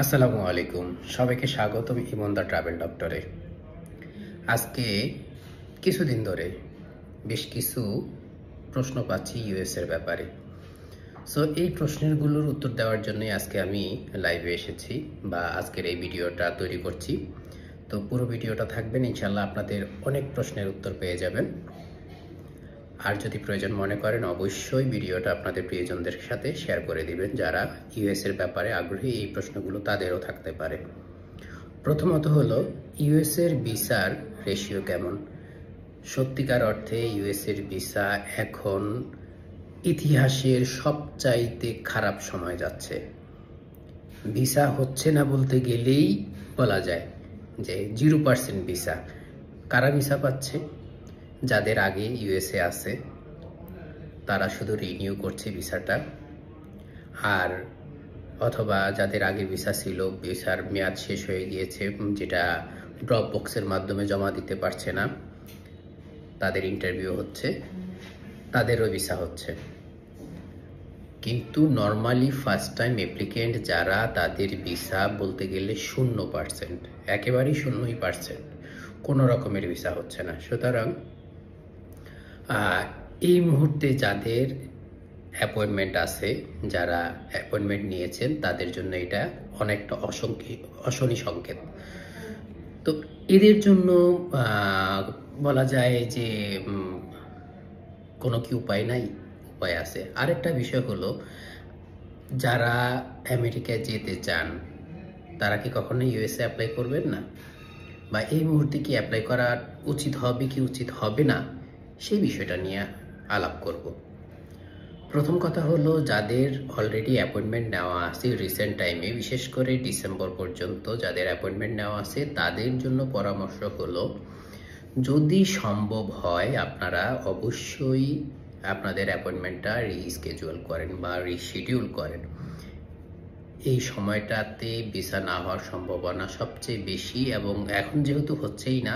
আসসালামু আলাইকুম, সবাইকে স্বাগতম ইমন ট্রাভেল ডক্টরে। আজকে কিছুদিন ধরে বেশ কিছু প্রশ্ন পাচ্ছি ইউএস এর ব্যাপারে। সো এই প্রশ্নগুলোর উত্তর দেওয়ার জন্যই আজকে আমি লাইভে এসেছি বা আজকের এই ভিডিওটা তৈরি করছি। তো পুরো ভিডিওটা থাকবেন, ইনশাল্লাহ আপনাদের অনেক প্রশ্নের উত্তর পেয়ে যাবেন। আর যদি প্রয়োজন মনে করেন অবশ্যই ভিডিওটা আপনাদের প্রিয়জনদের সাথে শেয়ার করে দিবেন, যারা ইউএস এর ব্যাপারে আগ্রহী। এই প্রশ্নগুলো তাদেরও থাকতে পারে। প্রথমত হলো, ইউএস এর ভিসার রেশিও কেমন? সত্যিকার অর্থে ইউএস এর ভিসা এখন ইতিহাসের সবচাইতে খারাপ সময় যাচ্ছে। ভিসা হচ্ছে না বলতে গেলেই বলা যায় যে 0% ভিসা। কারা ভিসা পাচ্ছে? যাদের আগে ইউএসএ আছে তারা শুধু রিনিউ করছে ভিসাটা, আর অথবা যাদের আগে ভিসা ছিল, ভিসার মেয়াদ শেষ হয়ে গিয়েছে, যেটা ড্রপ বক্সের মাধ্যমে জমা দিতে পারছে না, তাদের ইন্টারভিউ হচ্ছে, তাদেরও ভিসা হচ্ছে। কিন্তু নর্মালি ফার্স্ট টাইম অ্যাপ্লিকেন্ট যারা, তাদের ভিসা বলতে গেলে 0%, একেবারেই 0%, কোনো রকমের ভিসা হচ্ছে না। সুতরাং এই মুহূর্তে যাদের অ্যাপয়েন্টমেন্ট আছে, যারা অ্যাপয়েন্টমেন্ট নিয়েছেন, তাদের জন্য এটা অনেকটা অশনি সংকেত। তো এদের জন্য বলা যায় যে কোনো কি উপায় নাই? উপায় আছে। আরেকটা বিষয় হলো, যারা আমেরিকায় যেতে চান তারা কি কখনো ইউএসএ অ্যাপ্লাই করবেন না? বা এই মুহূর্তে কি অ্যাপ্লাই করা উচিত হবে কি উচিত হবে না, সেই বিষয়টা নিয়ে আলাপ করব। প্রথম কথা হলো, যাদের অলরেডি অ্যাপয়েন্টমেন্ট নেওয়া আছে রিসেন্ট টাইমে, বিশেষ করে ডিসেম্বর পর্যন্ত যাদের অ্যাপয়েন্টমেন্ট নেওয়া আছে, তাদের জন্য পরামর্শ হলো, যদি সম্ভব হয় আপনারা অবশ্যই আপনাদের অ্যাপয়েন্টমেন্টটা রিস্কেজুয়াল করেন বা রিশিডিউল করেন। এই সময়টাতে ভিসা না হওয়ার সম্ভাবনা সবচেয়ে বেশি, এবং এখন যেহেতু হচ্ছেই না,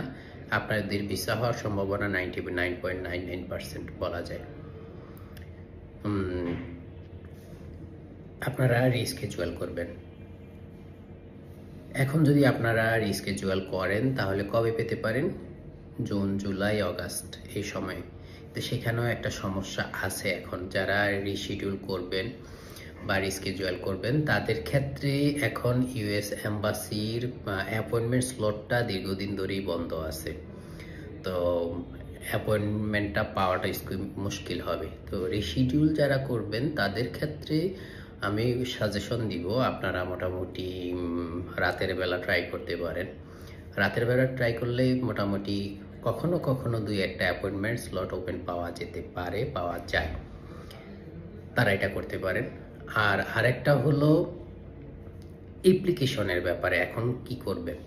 আপনাদের ভিসা হওয়ার সম্ভাবনা 99.99% বলা যায়। আপনারা রিস্কেজুয়াল করবেন। এখন যদি আপনারা রিস্কেজুয়াল করেন তাহলে কবে পেতে পারেন? জুন, জুলাই, অগাস্ট, এই সময়। তো সেখানেও একটা সমস্যা আছে। এখন যারা রিশিডিউল করবেন বা রিস্কেজুয়াল করবেন, তাদের ক্ষেত্রে এখন ইউএস এম্বাসির অ্যাপয়েন্টমেন্ট স্লটটা দীর্ঘদিন ধরেই বন্ধ আছে। তো অ্যাপয়েন্টমেন্টটা পাওয়াটা মুশকিল হবে। তো রিশিডিউল যারা করবেন তাদের ক্ষেত্রে আমি সাজেশন দিব, আপনারা মোটামুটি রাতের বেলা ট্রাই করতে পারেন। রাতের বেলা ট্রাই করলে মোটামুটি কখনো কখনো 2-1টা অ্যাপয়েন্টমেন্ট স্লট ওপেন পাওয়া যেতে পারে, পাওয়া যায়, তারা এটা করতে পারেন। আর আরেকটা হলো অ্যাপ্লিকেশনের ব্যাপারে। এখন কি করবেন?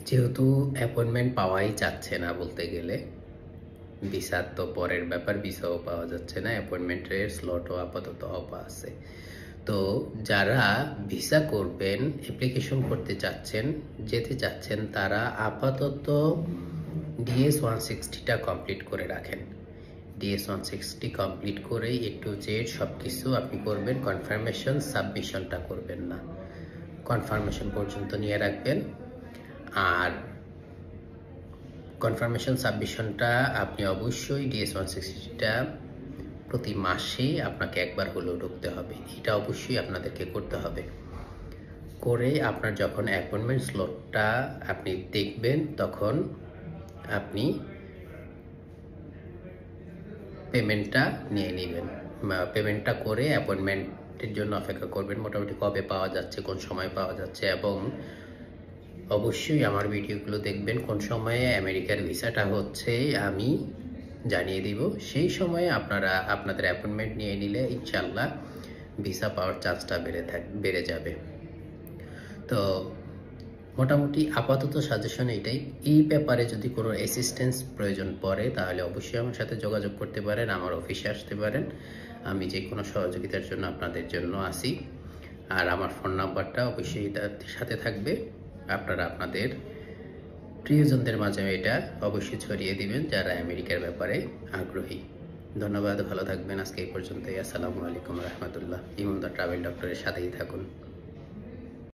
যেহেতু অ্যাপয়েন্টমেন্ট পাওয়াই যাচ্ছে না বলতে গেলে, ভিসার তো পরের ব্যাপার, ভিসাও পাওয়া যাচ্ছে না, অ্যাপয়েন্টমেন্টের স্লটও আপাতত অফ আছে। তো যারা ভিসা করবেন, অ্যাপ্লিকেশন করতে চাচ্ছেন, যেতে চাচ্ছেন, তারা আপাতত ডিএস 160টা কমপ্লিট করে রাখেন। ডিএস 160 কমপ্লিট করে একটু জেড সব কিছু আপনি করবেন, কনফার্মেশন সাবমিশনটা করবেন না, কনফার্মেশন পর্যন্ত নিয়ে রাখবেন। আর কনফার্মেশন সাবমিশনটা আপনি অবশ্যই ডিএস 160টা প্রতি মাসে আপনাকে একবার হলেও ঢুকতে হবে। এটা অবশ্যই আপনাদেরকে করতে হবে। করে আপনার যখন অ্যাপয়েন্টমেন্ট স্লটটা আপনি দেখবেন, তখন আপনি পেমেন্টটা নিয়ে নেবেন। পেমেন্টটা করে অ্যাপয়েন্টমেন্টের জন্য অপেক্ষা করবেন, মোটামুটি কবে পাওয়া যাচ্ছে, কোন সময় পাওয়া যাচ্ছে। এবং অবশ্যই আমার ভিডিওগুলো দেখবেন, কোন সময়ে আমেরিকার ভিসাটা হচ্ছে আমি জানিয়ে দিব। সেই সময়ে আপনারা আপনাদের অ্যাপয়েন্টমেন্ট নিয়ে নিলে ইনশাল্লাহ ভিসা পাওয়ার চান্সটা বেড়ে যাবে। তো মোটামুটি আপাতত সাজেশন এটাই। এই ব্যাপারে যদি কোনো অ্যাসিস্ট্যান্স প্রয়োজন পড়ে তাহলে অবশ্যই আমার সাথে যোগাযোগ করতে পারেন, আমার অফিসে আসতে পারেন। আমি যে কোনো সহযোগিতার জন্য আপনাদের জন্য আসি। আর আমার ফোন নাম্বারটা অবশ্যই এটার সাথে থাকবে। আপনারা আপনাদের প্রিয়জনদের মাঝে এটা অবশ্যই ছড়িয়ে দিবেন যারা আমেরিকার ব্যাপারে আগ্রহী। ধন্যবাদ, ভালো থাকবেন। আজকে এই পর্যন্তই। আসসালামু আলাইকুম রহমতুল্লাহ। ইমন ট্রাভেল ডক্টরের সাথেই থাকুন।